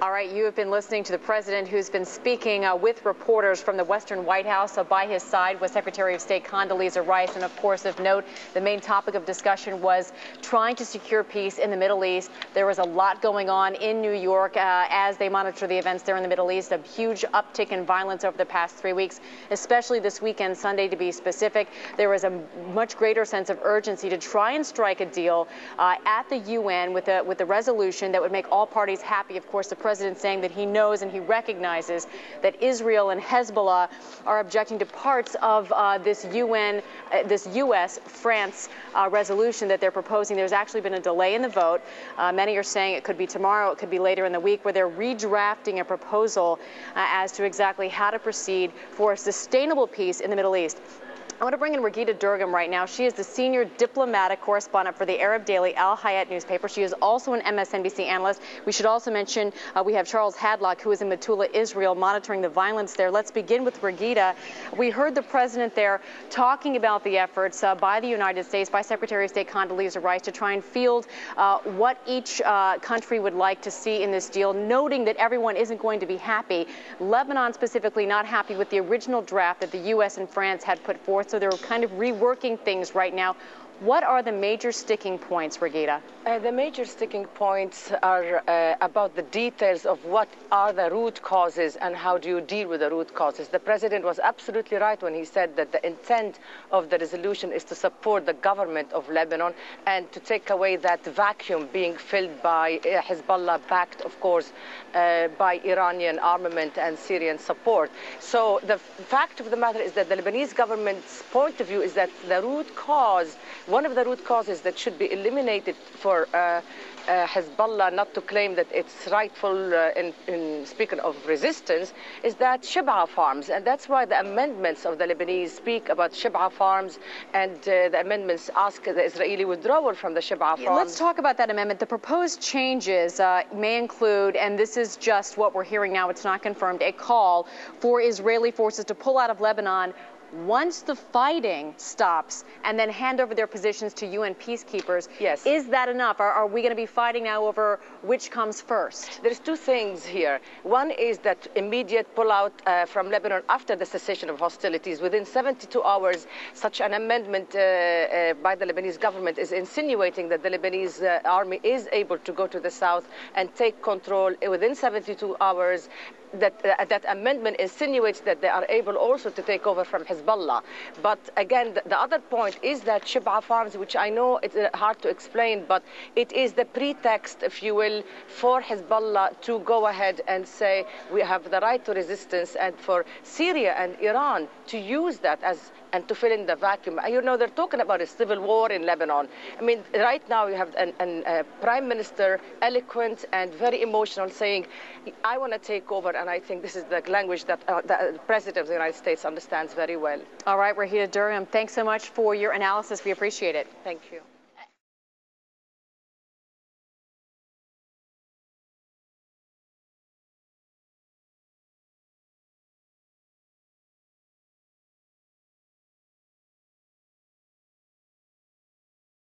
All right, you have been listening to the president, who's been speaking with reporters from the Western White House. By his side was Secretary of State Condoleezza Rice. And of course, of note, the main topic of discussion was trying to secure peace in the Middle East. There was a lot going on in New York as they monitor the events there in the Middle East. A huge uptick in violence over the past 3 weeks, especially this weekend, Sunday to be specific. There was a much greater sense of urgency to try and strike a deal at the UN with a resolution that would make all parties happy. Of course, the president saying that he knows and he recognizes that Israel and Hezbollah are objecting to parts of this U.S.-France resolution that they're proposing. There's actually been a delay in the vote. Many are saying it could be tomorrow, it could be later in the week, where they're redrafting a proposal as to exactly how to proceed for a sustainable peace in the Middle East. I want to bring in Raghida Dergham right now. She is the senior diplomatic correspondent for the Arab daily Al Hayat newspaper. She is also an MSNBC analyst. We should also mention we have Charles Hadlock, who is in Metula, Israel, monitoring the violence there. Let's begin with Raghida. We heard the president there talking about the efforts by the United States, by Secretary of State Condoleezza Rice, to try and field what each country would like to see in this deal, noting that everyone isn't going to be happy. Lebanon specifically not happy with the original draft that the U.S. and France had put forth. So they're kind of reworking things right now. What are the major sticking points, Raghida? The major sticking points are about the details of what are the root causes and how do you deal with the root causes. The president was absolutely right when he said that the intent of the resolution is to support the government of Lebanon and to take away that vacuum being filled by Hezbollah, backed, of course, by Iranian armament and Syrian support. So the fact of the matter is that the Lebanese government's point of view is that the root cause, one of the root causes that should be eliminated for Hezbollah not to claim that it's rightful in speaking of resistance, is that Shib'a farms. And that's why the amendments of the Lebanese speak about Shib'a farms, and the amendments ask the Israeli withdrawal from the Shib'a farms. Let's talk about that amendment. The proposed changes may include, and this is just what we're hearing now, it's not confirmed, a call for Israeli forces to pull out of Lebanon once the fighting stops and then hand over their positions to UN peacekeepers. Yes. Is that enough? Are we going to be fighting now over which comes first? There's two things here. One is that immediate pullout from Lebanon after the cessation of hostilities. Within 72 hours, such an amendment by the Lebanese government is insinuating that the Lebanese army is able to go to the south and take control within 72 hours. That amendment insinuates that they are able also to take over from Hezbollah. But again, the other point is that Shib'a farms, which I know it's hard to explain, but it is the pretext, if you will, for Hezbollah to go ahead and say we have the right to resistance, and for Syria and Iran to use that as and to fill in the vacuum. You know, they're talking about a civil war in Lebanon. I mean, right now you have a prime minister, eloquent and very emotional, saying, I want to take over. And I think this is the language that the president of the United States understands very well. All right, Raghida Dergham, thanks so much for your analysis. We appreciate it. Thank you.